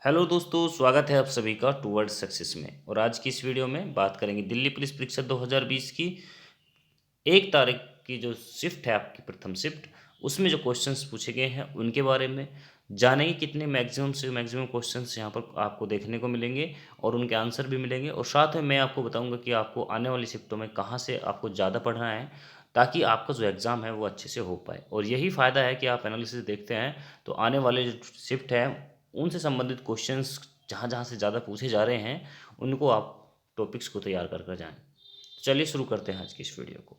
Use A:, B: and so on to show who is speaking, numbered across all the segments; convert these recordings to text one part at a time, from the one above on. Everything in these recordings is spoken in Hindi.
A: हेलो दोस्तों, स्वागत है आप सभी का टूवर्ड्स सक्सेस में। और आज की इस वीडियो में बात करेंगे दिल्ली पुलिस परीक्षा 2020 की 1 तारीख की जो शिफ्ट है आपकी प्रथम शिफ्ट, उसमें जो क्वेश्चंस पूछे गए हैं उनके बारे में जानेंगे। कितने मैक्सिमम से मैक्सिमम क्वेश्चंस यहाँ पर आपको देखने को मिलेंगे और उनके आंसर भी मिलेंगे। और साथ में मैं आपको बताऊँगा कि आपको आने वाली शिफ्टों में कहाँ से आपको ज़्यादा पढ़ना है, ताकि आपका जो एग्ज़ाम है वो अच्छे से हो पाए। और यही फ़ायदा है कि आप एनालिसिस देखते हैं तो आने वाले जो शिफ्ट हैं उनसे संबंधित क्वेश्चंस जहाँ जहाँ से ज़्यादा पूछे जा रहे हैं उनको आप टॉपिक्स को तैयार कर कर जाएँ। चलिए शुरू करते हैं आज की इस वीडियो को।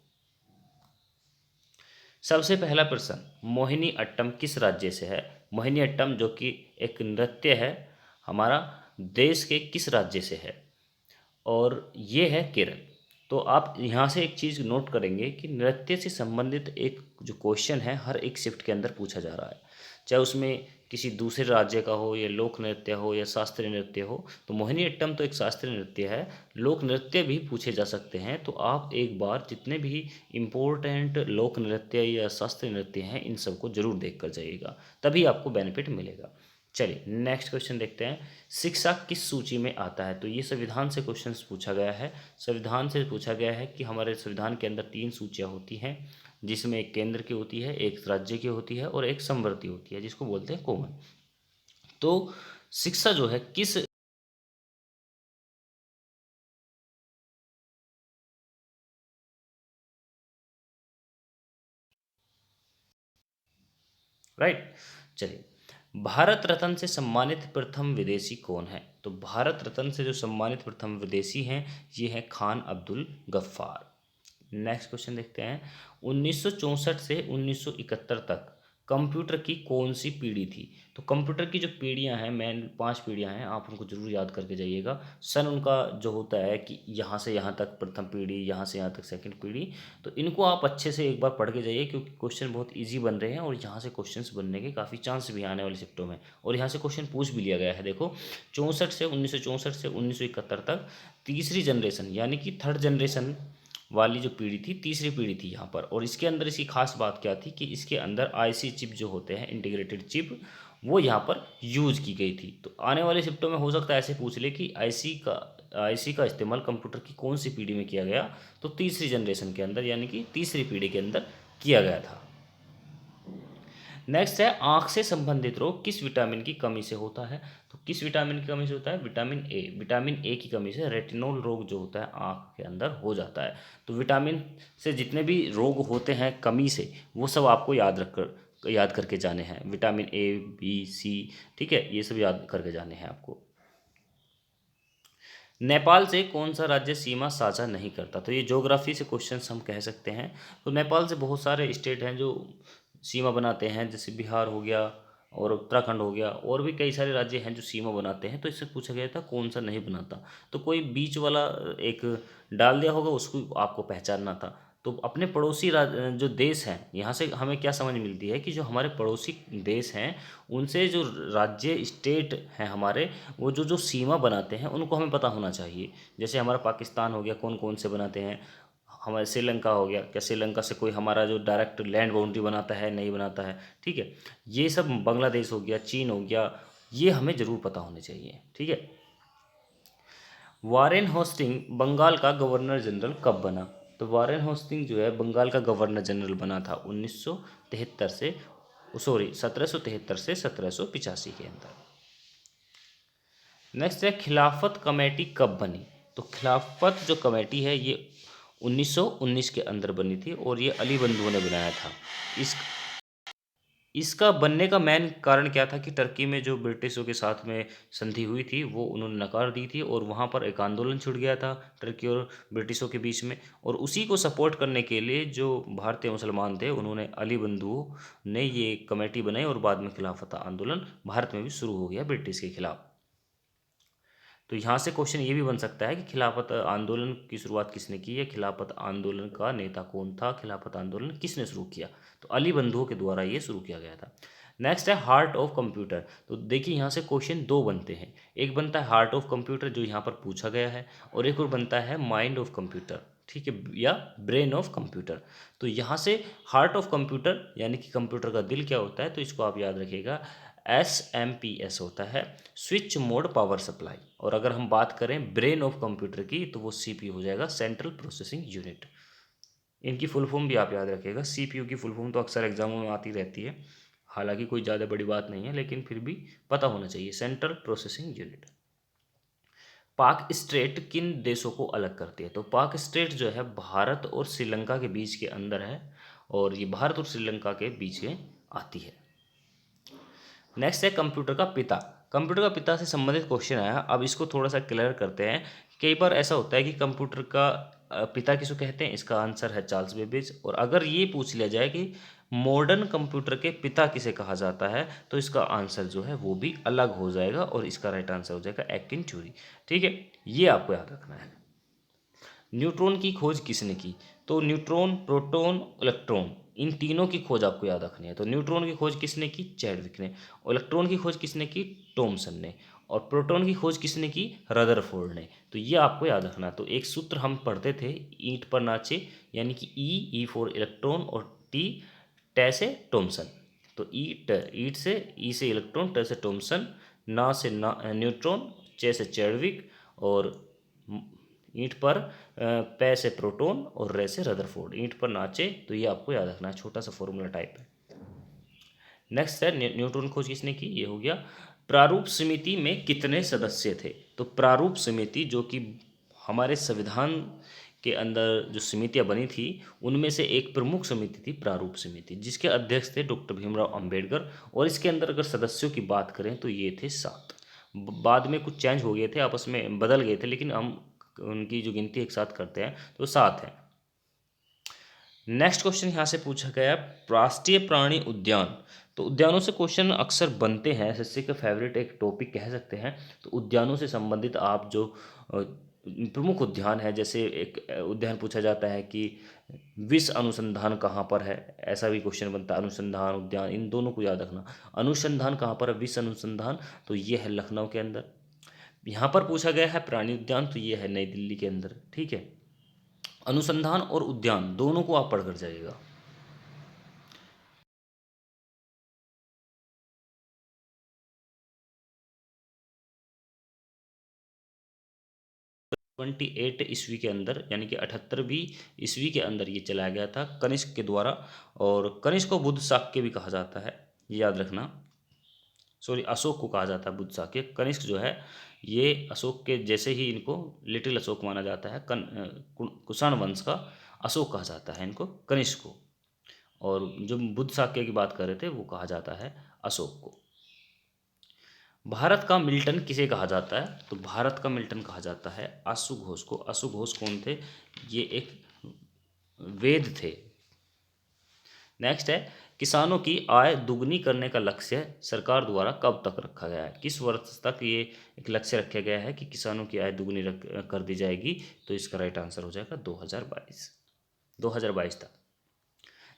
A: सबसे पहला प्रश्न, मोहिनी अट्टम किस राज्य से है? मोहिनी अट्टम जो कि एक नृत्य है हमारा, देश के किस राज्य से है? और ये है केरल। तो आप यहाँ से एक चीज़ नोट करेंगे कि नृत्य से संबंधित एक जो क्वेश्चन है हर एक शिफ्ट के अंदर पूछा जा रहा है, चाहे उसमें किसी दूसरे राज्य का हो या लोक नृत्य हो या शास्त्रीय नृत्य हो। तो मोहिनी अट्टम तो एक शास्त्रीय नृत्य है, लोक नृत्य भी पूछे जा सकते हैं। तो आप एक बार जितने भी इम्पोर्टेंट लोक नृत्य या शास्त्रीय नृत्य हैं इन सबको जरूर देख कर जाइएगा, तभी आपको बेनिफिट मिलेगा। चलिए नेक्स्ट क्वेश्चन देखते हैं। शिक्षा किस सूची में आता है? तो ये संविधान से क्वेश्चंस पूछा गया है। संविधान से पूछा गया है कि हमारे संविधान के अंदर 3 सूचियाँ होती हैं, जिसमें एक केंद्र की होती है, एक राज्य की होती है और एक समवर्ती होती है, जिसको बोलते हैं कॉमन। तो शिक्षा जो है किस, राइट। चलिए, भारत रत्न से सम्मानित प्रथम विदेशी कौन है? तो भारत रत्न से जो सम्मानित प्रथम विदेशी हैं ये हैं खान अब्दुल गफ्फार। नेक्स्ट क्वेश्चन देखते हैं। 1964 से 1971 तक कंप्यूटर की कौन सी पीढ़ी थी? तो कंप्यूटर की जो पीढ़ियां हैं, मेन 5 पीढ़ियां हैं, आप उनको जरूर याद करके जाइएगा। सन उनका जो होता है कि यहाँ से यहाँ तक प्रथम पीढ़ी, यहाँ से यहाँ तक सेकंड पीढ़ी। तो इनको आप अच्छे से एक बार पढ़ के जाइए, क्योंकि क्वेश्चन बहुत ईजी बन रहे हैं और यहाँ से क्वेश्चंस बनने के काफ़ी चांस भी हैं आने वाले शिफ्टों में। और यहाँ से क्वेश्चन पूछ भी लिया गया है। देखो, 1964 से 1971 तक तीसरी जनरेशन यानी कि थर्ड जनरेशन वाली जो पीढ़ी थी, तीसरी पीढ़ी थी यहाँ पर। और इसके अंदर इसकी खास बात क्या थी कि इसके अंदर आईसी चिप जो होते हैं, इंटीग्रेटेड चिप, वो यहाँ पर यूज की गई थी। तो आने वाले शिफ्टों में हो सकता है ऐसे पूछ ले कि आईसी का इस्तेमाल कंप्यूटर की कौन सी पीढ़ी में किया गया? तो तीसरी जनरेशन के अंदर यानी कि तीसरी पीढ़ी के अंदर किया गया था। नेक्स्ट है, आंख से संबंधित रोग किस विटामिन की कमी से होता है? तो किस विटामिन की कमी से होता है? Vitamin A. विटामिन ए की कमी से रेटिनोल रोग जो होता है आंख के अंदर हो जाता है। तो विटामिन से जितने भी रोग होते हैं कमी से, वो सब आपको याद करके जाने हैं। विटामिन ए, बी, सी, ठीक है, ये सब याद करके जाने हैं आपको। नेपाल से कौन सा राज्य सीमा साझा नहीं करता? तो ये ज्योग्राफी से क्वेश्चंस हम कह सकते हैं। तो नेपाल से बहुत सारे स्टेट हैं जो सीमा बनाते हैं, जैसे बिहार हो गया और उत्तराखंड हो गया, और भी कई सारे राज्य हैं जो सीमा बनाते हैं। तो इससे पूछा गया था कौन सा नहीं बनाता। तो कोई बीच वाला एक डाल दिया होगा, उसको आपको पहचानना था। तो अपने पड़ोसी जो देश हैं, यहाँ से हमें क्या समझ मिलती है कि जो हमारे पड़ोसी देश हैं उनसे जो राज्य स्टेट हैं हमारे, वो जो जो सीमा बनाते हैं उनको हमें पता होना चाहिए। जैसे हमारा पाकिस्तान हो गया, कौन कौन से बनाते हैं। हमारे श्रीलंका हो गया, क्या श्रीलंका से कोई हमारा जो डायरेक्ट लैंड बाउंड्री बनाता है? नहीं बनाता है, ठीक है। ये सब, बांग्लादेश हो गया, चीन हो गया, ये हमें ज़रूर पता होने चाहिए, ठीक है। वारेन होस्टिंग बंगाल का गवर्नर जनरल कब बना? तो वारेन होस्टिंग जो है बंगाल का गवर्नर जनरल बना था 1973 से, सॉरी 1773 से 1785 के अंदर। नेक्स्ट है, खिलाफत कमेटी कब बनी? तो खिलाफत जो कमेटी है ये 1919 के अंदर बनी थी और ये अली बंधुओं ने बनाया था। इस इसका बनने का मेन कारण क्या था कि टर्की में जो ब्रिटिशों के साथ में संधि हुई थी वो उन्होंने नकार दी थी, और वहाँ पर एक आंदोलन छिड़ गया था टर्की और ब्रिटिशों के बीच में। और उसी को सपोर्ट करने के लिए जो भारतीय मुसलमान थे उन्होंने, अली बंधुओं ने ये कमेटी बनाई, और बाद में खिलाफत आंदोलन भारत में भी शुरू हो गया ब्रिटिश के खिलाफ। तो यहाँ से क्वेश्चन ये भी बन सकता है कि खिलाफत आंदोलन की शुरुआत किसने की है? खिलाफत आंदोलन का नेता कौन था? खिलाफत आंदोलन किसने शुरू किया? तो अली बंधुओं के द्वारा ये शुरू किया गया था। नेक्स्ट है, हार्ट ऑफ कंप्यूटर। तो देखिए यहाँ से क्वेश्चन दो बनते हैं। एक बनता है हार्ट ऑफ कंप्यूटर जो यहाँ पर पूछा गया है, और एक और बनता है माइंड ऑफ कंप्यूटर, ठीक है, या ब्रेन ऑफ कंप्यूटर। तो यहाँ से हार्ट ऑफ कंप्यूटर यानी कि कंप्यूटर का दिल क्या होता है, तो इसको आप याद रखिएगा, SMPS होता है स्विच मोड पावर सप्लाई। और अगर हम बात करें ब्रेन ऑफ कंप्यूटर की तो वो CPU हो जाएगा, सेंट्रल प्रोसेसिंग यूनिट। इनकी फुल फॉर्म भी आप याद रखिएगा, CPU की फुल फॉर्म तो अक्सर एग्जामों में आती रहती है, हालांकि कोई ज़्यादा बड़ी बात नहीं है, लेकिन फिर भी पता होना चाहिए, सेंट्रल प्रोसेसिंग यूनिट। पाक स्ट्रेट किन देशों को अलग करती है? तो पाक स्ट्रेट जो है भारत और श्रीलंका के बीच के अंदर है, और ये भारत और श्रीलंका के बीच में आती है। नेक्स्ट है कंप्यूटर का पिता। कंप्यूटर का पिता से संबंधित क्वेश्चन आया, अब इसको थोड़ा सा क्लियर करते हैं। कई बार ऐसा होता है कि कंप्यूटर का पिता किसको कहते हैं, इसका आंसर है चार्ल्स बेबेज। और अगर ये पूछ लिया जाए कि मॉडर्न कंप्यूटर के पिता किसे कहा जाता है, तो इसका आंसर जो है वो भी अलग हो जाएगा, और इसका राइट आंसर हो जाएगा एकिन ट्यूरी। ठीक है, ये आपको याद रखना है। न्यूट्रॉन की खोज किसने की? तो न्यूट्रॉन, प्रोटॉन, इलेक्ट्रॉन, इन तीनों की खोज आपको याद रखनी है। तो न्यूट्रॉन की खोज किसने की? चैडविक ने। इलेक्ट्रॉन की खोज किसने की? टॉमसन ने। और प्रोटॉन की खोज किसने की? रदरफोर्ड ने। तो ये आपको याद रखना। तो एक सूत्र हम पढ़ते थे, ईंट पर नाचे, यानी कि ई फॉर इलेक्ट्रॉन और टी टे से टॉमसन। तो ईट से, ई से इलेक्ट्रॉन, टे से टॉमसन, ना से ना न्यूट्रॉन, चे से चैडविक, और ईंट पर पे से प्रोटॉन और रे से रदरफोर्ड। ईंट पर नाचे, तो ये आपको याद रखना है, छोटा सा फॉर्मूला टाइप है। नेक्स्ट है न्यूट्रॉन खोज किसने की? ये हो गया। प्रारूप समिति में कितने सदस्य थे? तो प्रारूप समिति जो कि हमारे संविधान के अंदर जो समितियां बनी थी, उनमें से एक प्रमुख समिति थी प्रारूप समिति, जिसके अध्यक्ष थे डॉक्टर भीमराव अंबेडकर। और इसके अंदर अगर सदस्यों की बात करें तो ये थे 7। बाद में कुछ चेंज हो गए थे, आपस में बदल गए थे, लेकिन हम उनकी जो गिनती एक साथ करते हैं तो 7 है। नेक्स्ट क्वेश्चन यहाँ से पूछा गया, राष्ट्रीय प्राणी उद्यान। तो उद्यानों से क्वेश्चन अक्सर बनते हैं, एसएससी का फेवरेट एक टॉपिक कह सकते हैं। तो उद्यानों से संबंधित आप जो प्रमुख उद्यान है, जैसे एक उद्यान पूछा जाता है कि विश्व अनुसंधान कहाँ पर है, ऐसा भी क्वेश्चन बनता है। अनुसंधान, उद्यान, इन दोनों को याद रखना। अनुसंधान कहाँ पर है? विश्व अनुसंधान, तो ये है लखनऊ के अंदर। यहाँ पर पूछा गया है प्राणी उद्यान, तो ये है नई दिल्ली के अंदर। ठीक है, अनुसंधान और उद्यान दोनों को आप पढ़ कर जाइएगा। 28 ईस्वी के अंदर, यानी कि 78वीं ईस्वी के अंदर ये चलाया गया था कनिष्क के द्वारा। और कनिष्क को बुद्ध शाक्य भी कहा जाता है, ये याद रखना। सॉरी, अशोक को कहा जाता है बुद्ध शाक्य। कनिष्क जो है ये अशोक के जैसे ही, इनको लिटिल अशोक माना जाता है। कुषाण वंश का अशोक कहा जाता है इनको, कनिष्क को। और जो बुद्ध शाक्य की बात कर रहे थे वो कहा जाता है अशोक को। भारत का मिल्टन किसे कहा जाता है? तो भारत का मिल्टन कहा जाता है आशु घोष को। आशु घोष कौन थे? ये एक वेद थे। नेक्स्ट है, किसानों की आय दुगनी करने का लक्ष्य सरकार द्वारा कब तक रखा गया है? किस वर्ष तक ये एक लक्ष्य रखा गया है कि किसानों की आय दुगनी कर दी जाएगी? तो इसका राइट आंसर हो जाएगा 2022 तक।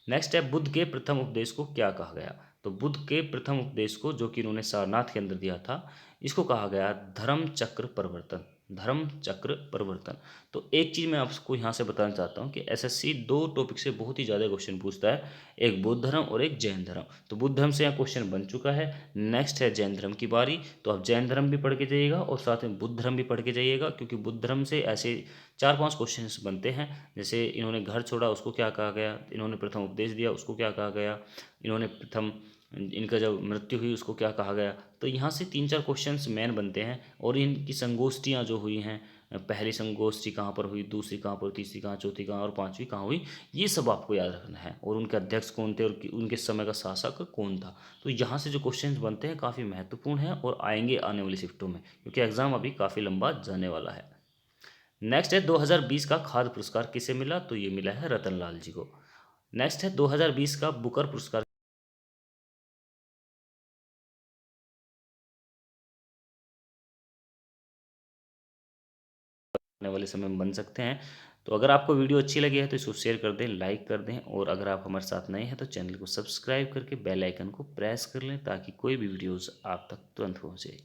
A: नेक्स्ट है, बुद्ध के प्रथम उपदेश को क्या कहा गया? तो बुद्ध के प्रथम उपदेश को, जो कि इन्होंने सारनाथ के अंदर दिया था, इसको कहा गया धर्म चक्र परिवर्तन। धर्म चक्र परिवर्तन। तो एक चीज़ मैं आपको यहाँ से बताना चाहता हूँ कि एसएससी 2 टॉपिक से बहुत ही ज़्यादा क्वेश्चन पूछता है, एक बौद्ध धर्म और एक जैन धर्म। तो बुद्ध धर्म से यहाँ क्वेश्चन बन चुका है, नेक्स्ट है जैन धर्म की बारी। तो आप जैन धर्म भी पढ़ के जाइएगा और साथ में बुद्ध धर्म भी पढ़ के जाइएगा, क्योंकि बुद्ध धर्म से ऐसे 4-5 क्वेश्चन बनते हैं। जैसे इन्होंने घर छोड़ा, उसको क्या कहा गया? इन्होंने प्रथम उपदेश दिया, उसको क्या कहा गया? इन्होंने प्रथम, इनका जब मृत्यु हुई उसको क्या कहा गया? तो यहाँ से 3-4 क्वेश्चंस मेन बनते हैं। और इनकी संगोष्ठियाँ जो हुई हैं, पहली संगोष्ठी कहाँ पर हुई, दूसरी कहाँ पर, तीसरी कहाँ, चौथी कहाँ और पांचवी कहाँ हुई, ये सब आपको याद रखना है। और उनके अध्यक्ष कौन थे और उनके समय का शासक कौन था। तो यहाँ से जो क्वेश्चन बनते हैं काफ़ी महत्वपूर्ण हैं और आएंगे आने वाली शिफ्टों में, क्योंकि एग्जाम अभी काफ़ी लंबा जाने वाला है। नेक्स्ट है 2020 का खाद्य पुरस्कार किसे मिला? तो ये मिला है रतन लाल जी को। नेक्स्ट है 2020 का बुकर पुरस्कार आने वाले समय में बन सकते हैं। तो अगर आपको वीडियो अच्छी लगी है तो इसको शेयर कर दें, लाइक कर दें, और अगर आप हमारे साथ नए हैं तो चैनल को सब्सक्राइब करके बेल आइकन को प्रेस कर लें, ताकि कोई भी वीडियोस आप तक तुरंत पहुँचे।